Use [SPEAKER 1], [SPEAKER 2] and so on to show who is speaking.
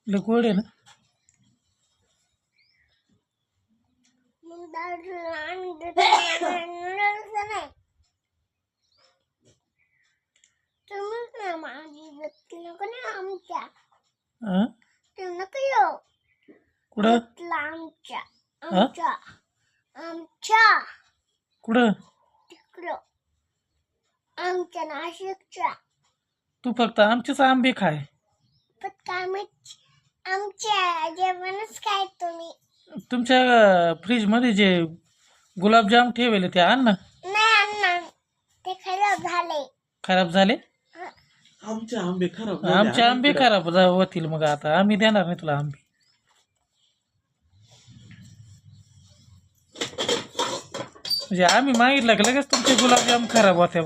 [SPEAKER 1] लय गोड आहे ना. कुठं कुठं
[SPEAKER 2] आमच्या नाशिकच्या.
[SPEAKER 1] तू फक्त आमचेच आंबे खाय.
[SPEAKER 2] आमच्या जेवणच काय तुम्ही.
[SPEAKER 1] तुमच्या फ्रीज मध्ये जे गुलाबजाम ठेवले ते आण ना.
[SPEAKER 2] नाही आणणार, ते खराब झाले.
[SPEAKER 1] खराब झाले.
[SPEAKER 3] आमचे आंबे खराब
[SPEAKER 1] आमचे आंबे खराब होतील मग आता आम्ही देणार नाही तुला आंबे. म्हणजे आम्ही मागितलं की लगेच तुमचे गुलाबजाम खराब होत्या.